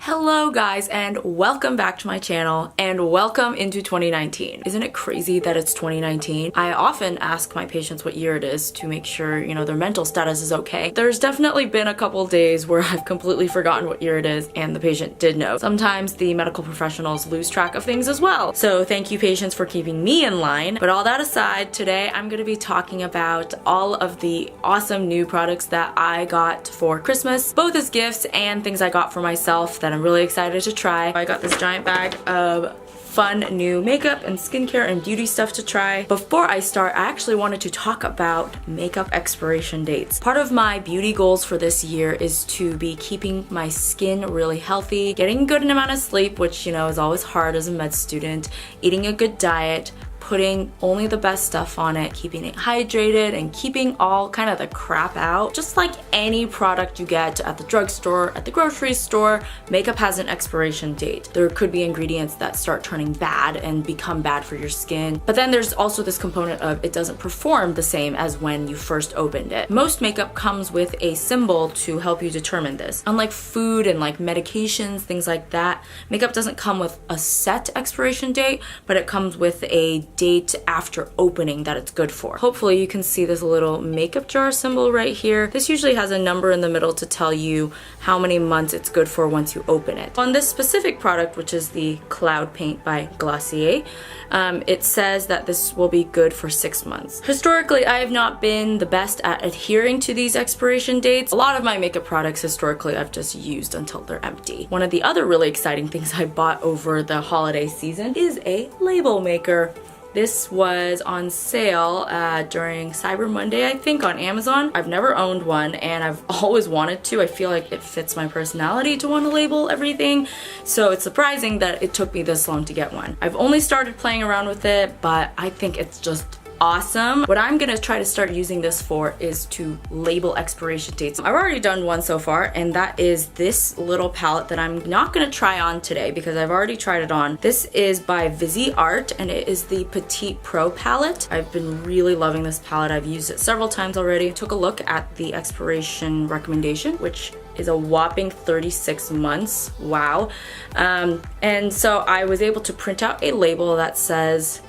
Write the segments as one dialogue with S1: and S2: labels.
S1: Hello guys, and welcome back to my channel and welcome into 2019. Isn't it crazy that it's 2019? I often ask my patients what year it is to make sure, their mental status is okay. There's definitely been a couple days where I've completely forgotten what year it is and the patient did know. Sometimes the medical professionals lose track of things as well. So thank you patients for keeping me in line. But all that aside, today I'm going to be talking about all of the awesome new products that I got for Christmas, both as gifts and things I got for myself that I'm really excited to try. I got this giant bag of fun new makeup and skincare and beauty stuff to try. Before I start, I actually wanted to talk about makeup expiration dates. Part of my beauty goals for this year is to be keeping my skin really healthy, getting a good amount of sleep, which is always hard as a med student, eating a good diet, putting only the best stuff on it, keeping it hydrated, and keeping all kind of the crap out. Just like any product you get at the drugstore, at the grocery store, makeup has an expiration date. There could be ingredients that start turning bad and become bad for your skin. But then there's also this component of it doesn't perform the same as when you first opened it. Most makeup comes with a symbol to help you determine this. Unlike food and like medications, things like that, makeup doesn't come with a set expiration date, but it comes with a date after opening that it's good for. Hopefully you can see this little makeup jar symbol right here. This usually has a number in the middle to tell you how many months it's good for once you open it. On this specific product, which is the Cloud Paint by Glossier, it says that this will be good for 6 months. Historically, I have not been the best at adhering to these expiration dates. A lot of my makeup products historically I've just used until they're empty. One of the other really exciting things I bought over the holiday season is a label maker. This was on sale during Cyber Monday, I think, on Amazon. I've never owned one and I've always wanted to. I feel like it fits my personality to want to label everything. So it's surprising that it took me this long to get one. I've only started playing around with it, but I think it's just awesome. What I'm gonna try to start using this for is to label expiration dates. I've already done one so far, and that is this little palette that I'm not gonna try on today because I've already tried it on. This is by Viseart, and it is the Petite Pro palette. I've been really loving this palette. I've used it several times already. Took a look at the expiration recommendation, which is a whopping 36 months. Wow. And so I was able to print out a label that says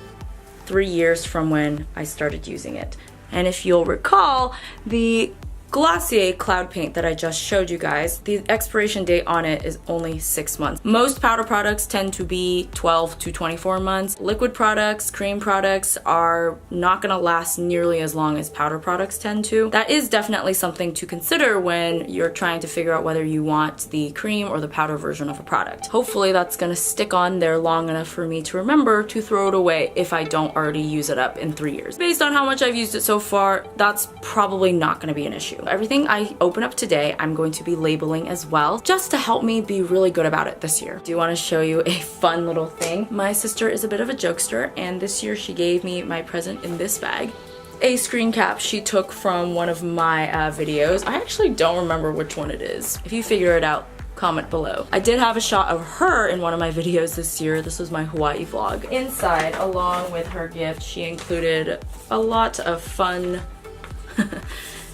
S1: 3 years from when I started using it. And if you'll recall, the Glossier Cloud Paint that I just showed you guys, the expiration date on it is only 6 months. Most powder products tend to be 12 to 24 months. Liquid products, cream products are not gonna last nearly as long as powder products tend to. That is definitely something to consider when you're trying to figure out whether you want the cream or the powder version of a product. Hopefully that's gonna stick on there long enough for me to remember to throw it away if I don't already use it up in 3 years. Based on how much I've used it so far, that's probably not gonna be an issue. Everything I open up today, I'm going to be labeling as well, just to help me be really good about it this year. I do want to show you a fun little thing. My sister is a bit of a jokester, and this year she gave me my present in this bag. A screen cap she took from one of my videos. I actually don't remember which one it is. If you figure it out, comment below. I did have a shot of her in one of my videos this year. This was my Hawaii vlog. Inside, along with her gift, she included a lot of fun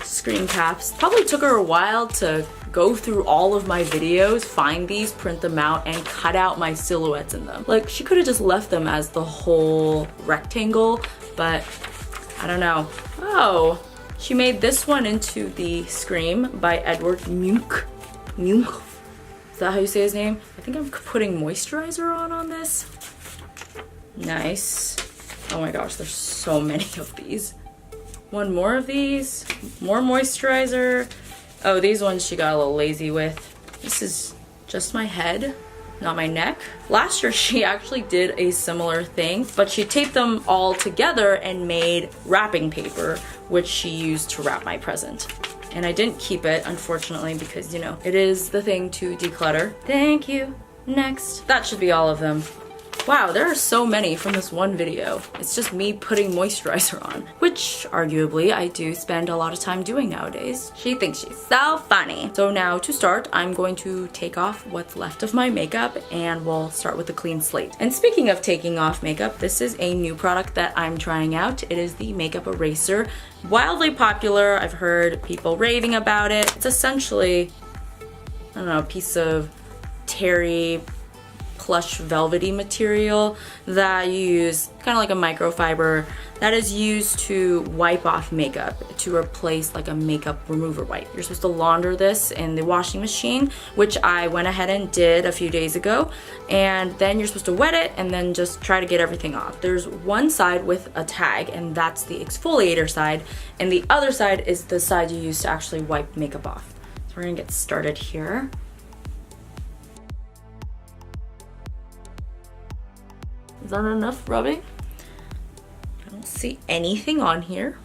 S1: screen caps. Probably took her a while to go through all of my videos, find these, print them out, and cut out my silhouettes in them. Like, she could have just left them as the whole rectangle, but I don't know. Oh, she made this one into the Scream by Edward Munch. Munch? Is that how you say his name? I think I'm putting moisturizer on this. Nice. Oh my gosh, there's so many of these. One more of these, more moisturizer. Oh, these ones she got a little lazy with. This is just my head, not my neck. Last year she actually did a similar thing, but she taped them all together and made wrapping paper, which she used to wrap my present. And I didn't keep it, unfortunately, because it is the thing to declutter. Thank you. Next. That should be all of them. Wow, there are so many from this one video. It's just me putting moisturizer on, which arguably I do spend a lot of time doing nowadays. She thinks she's so funny. So now to start, I'm going to take off what's left of my makeup and we'll start with a clean slate. And speaking of taking off makeup, this is a new product that I'm trying out. It is the makeup eraser. Wildly popular. I've heard people raving about it. It's essentially, I don't know, a piece of terry plush velvety material that you use, kind of like a microfiber that is used to wipe off makeup to replace like a makeup remover wipe. You're supposed to launder this in the washing machine, which I went ahead and did a few days ago, and then you're supposed to wet it and then just try to get everything off. There's one side with a tag, and that's the exfoliator side, and the other side is the side you use to actually wipe makeup off. So we're gonna get started here. Is that enough rubbing? I don't see anything on here.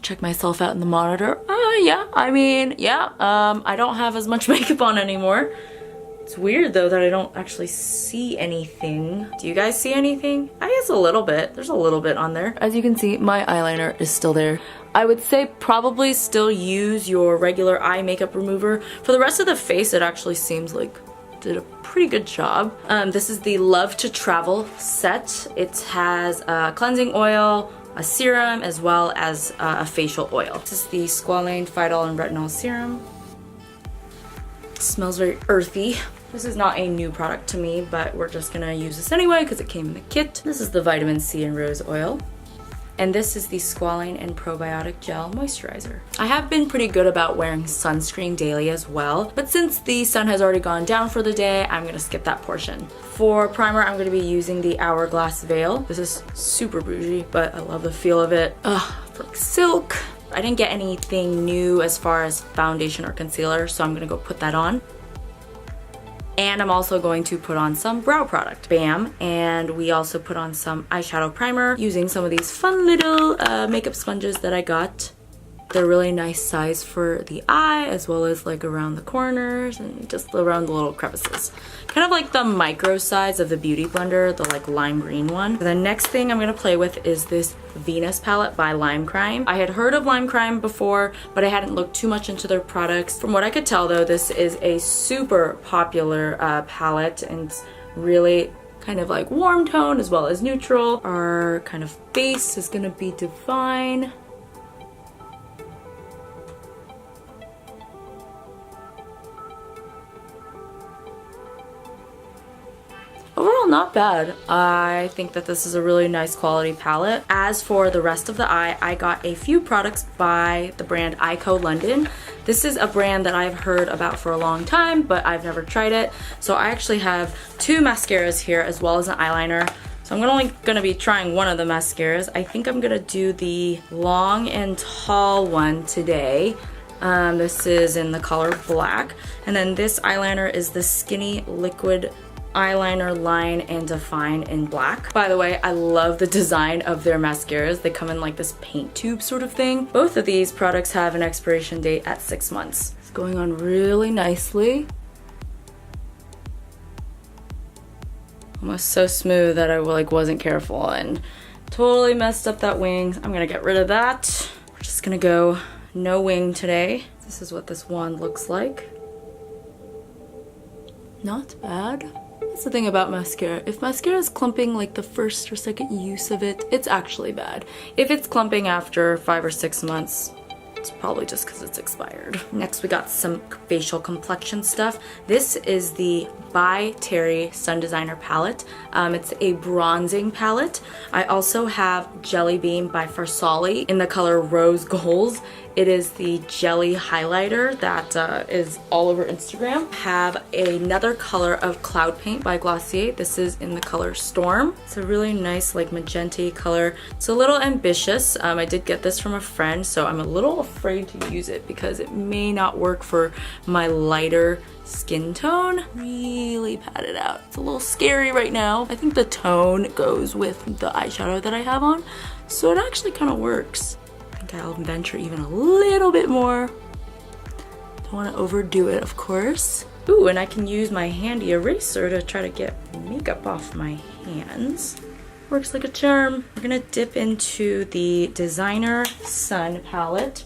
S1: Check myself out in the monitor. Yeah, I mean, yeah, I don't have as much makeup on anymore. It's weird though that I don't actually see anything. Do you guys see anything? I guess a little bit. There's a little bit on there. As you can see, my eyeliner is still there. I would say probably still use your regular eye makeup remover. For the rest of the face, it actually seems like did a pretty good job. This is the Love to Travel set. It has a cleansing oil, a serum, as well as a facial oil. This is the Squalane Phyto and Retinol serum. It smells very earthy. This is not a new product to me, but we're just gonna use this anyway because it came in the kit. This is the vitamin C and rose oil. And this is the Squalane and Probiotic Gel Moisturizer. I have been pretty good about wearing sunscreen daily as well, but since the sun has already gone down for the day, I'm gonna skip that portion. For primer, I'm gonna be using the Hourglass Veil. This is super bougie, but I love the feel of it. Ugh, it's like silk. I didn't get anything new as far as foundation or concealer, so I'm gonna go put that on. And I'm also going to put on some brow product, Bam, and we also put on some eyeshadow primer using some of these fun little makeup sponges that I got. They're really nice size for the eye, as well as like around the corners and just around the little crevices. Kind of like the micro size of the Beauty Blender, the like lime green one. The next thing I'm gonna play with is this Venus palette by Lime Crime. I had heard of Lime Crime before, but I hadn't looked too much into their products. From what I could tell though, this is a super popular palette, and it's really kind of like warm tone as well as neutral. Our kind of base is gonna be Divine. Overall, not bad. I think that this is a really nice quality palette. As for the rest of the eye, I got a few products by the brand Eyeko London. This is a brand that I've heard about for a long time, but I've never tried it. So I actually have two mascaras here as well as an eyeliner. So I'm only gonna be trying one of the mascaras. I think I'm gonna do the long and tall one today. This is in the color black. And then this eyeliner is the Skinny Liquid Eyeliner Line and Define in black. By the way, I love the design of their mascaras. They come in like this paint tube sort of thing. Both of these products have an expiration date at 6 months. It's going on really nicely. Almost so smooth that I like wasn't careful and totally messed up that wing. I'm gonna get rid of that. We're just gonna go no wing today. This is what this wand looks like. Not bad. That's the thing about mascara. If mascara is clumping like the first or second use of it, it's actually bad. If it's clumping after 5 or 6 months, it's probably just because it's expired. Next, we got some facial complexion stuff. This is the by Terry Sun Designer palette. It's a bronzing palette. I also have Jelly Bean by Farsali in the color Rose Gold. It is the jelly highlighter that is all over Instagram. Have another color of Cloud Paint by Glossier. This is in the color Storm. It's a really nice like magenta color. It's a little ambitious. I did get this from a friend, so I'm a little afraid to use it because it may not work for my lighter skin tone. Really pat it out. It's a little scary right now. I think the tone goes with the eyeshadow that I have on, so it actually kind of works. I'll venture even a little bit more. Don't want to overdo it, of course. Ooh, and I can use my handy eraser to try to get makeup off my hands. Works like a charm. We're gonna dip into the Designer Sun palette.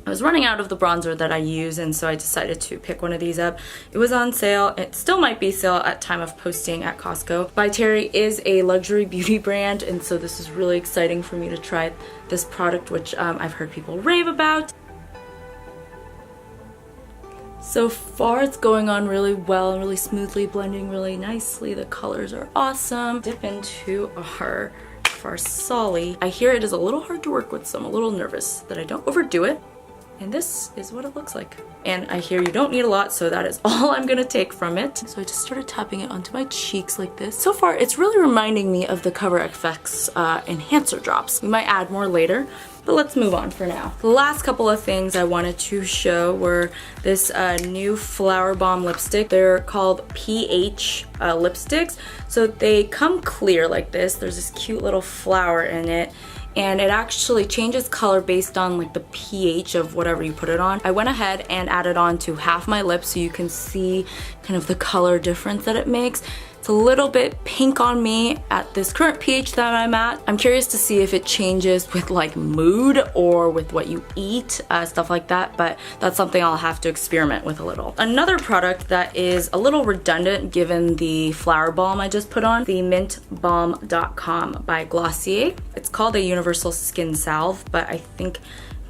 S1: I was running out of the bronzer that I use, and so I decided to pick one of these up. It was on sale. It still might be sale at time of posting at Costco. By Terry is a luxury beauty brand, and so this is really exciting for me to try this product, which I've heard people rave about. So far it's going on really well and really smoothly, blending really nicely. The colors are awesome. Dip into our Farsali. I hear it is a little hard to work with, so I'm a little nervous that I don't overdo it. And this is what it looks like. And I hear you don't need a lot, so that is all I'm gonna take from it. So I just started tapping it onto my cheeks like this. So far, it's really reminding me of the Cover FX enhancer drops. We might add more later, but let's move on for now. The last couple of things I wanted to show were this new Flower Balm lipstick. They're called PH lipsticks. So they come clear like this. There's this cute little flower in it. And it actually changes color based on like the pH of whatever you put it on. I went ahead and added on to half my lips so you can see kind of the color difference that it makes. It's a little bit pink on me at this current pH that I'm at. I'm curious to see if it changes with like mood or with what you eat, stuff like that, but that's something I'll have to experiment with a little. Another product that is a little redundant given the flower balm I just put on, the mintbalm.com by Glossier. It's called a universal skin salve, but I think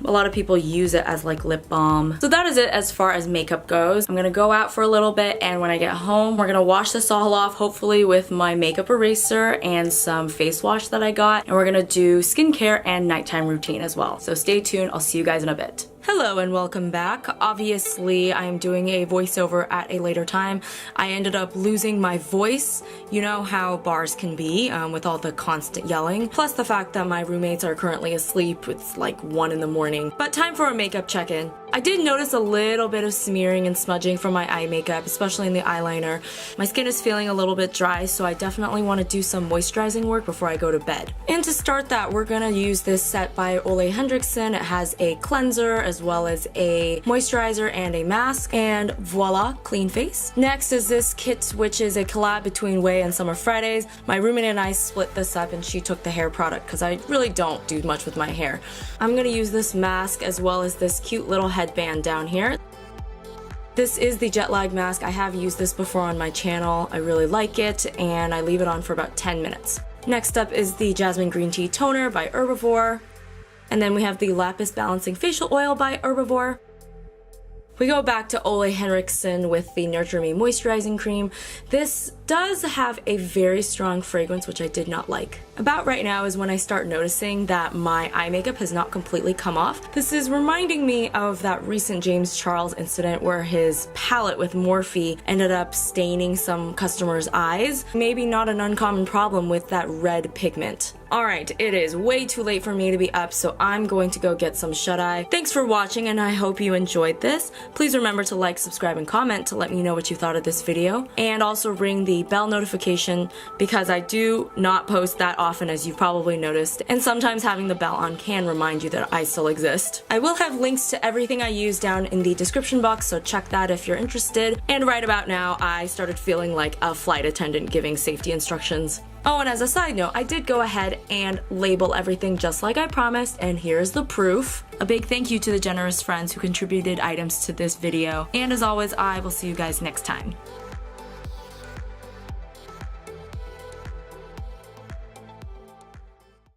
S1: a lot of people use it as like lip balm. So that is it as far as makeup goes. I'm gonna go out for a little bit, and when I get home, we're gonna wash this all off, hopefully with my makeup eraser and some face wash that I got. And we're gonna do skincare and nighttime routine as well. So stay tuned, I'll see you guys in a bit. Hello and welcome back. Obviously, I am doing a voiceover at a later time. I ended up losing my voice. You know how bars can be with all the constant yelling. Plus the fact that my roommates are currently asleep. It's like 1 in the morning. But time for a makeup check-in. I did notice a little bit of smearing and smudging from my eye makeup, especially in the eyeliner. My skin is feeling a little bit dry, so I definitely want to do some moisturizing work before I go to bed. And to start that, we're gonna use this set by Ole Henriksen. It has a cleanser as well as a moisturizer and a mask, and voila, clean face. Next is this kit, which is a collab between Way and Summer Fridays. My roommate and I split this up, and she took the hair product because I really don't do much with my hair. I'm gonna use this mask as well as this cute little headband down here. This is the jet lag mask. I have used this before on my channel. I really like it, and I leave it on for about 10 minutes. Next up is the Jasmine Green Tea Toner by Herbivore. And then we have the Lapis Balancing Facial Oil by Herbivore. We go back to Ole Henriksen with the Nurture Me Moisturizing Cream. This does have a very strong fragrance, which I did not like. About right now is when I start noticing that my eye makeup has not completely come off. This is reminding me of that recent James Charles incident where his palette with Morphe ended up staining some customers' eyes. Maybe not an uncommon problem with that red pigment. Alright, it is way too late for me to be up, so I'm going to go get some shut-eye. Thanks for watching, and I hope you enjoyed this. Please remember to like, subscribe, and comment to let me know what you thought of this video. And also ring the bell notification because I do not post that often, as you've probably noticed, and sometimes having the bell on can remind you that I still exist. I will have links to everything I use down in the description box, so check that if you're interested. And right about now, I started feeling like a flight attendant giving safety instructions. Oh, and as a side note, I did go ahead and label everything just like I promised, and here's the proof. A big thank you to the generous friends who contributed items to this video, and as always, I will see you guys next time.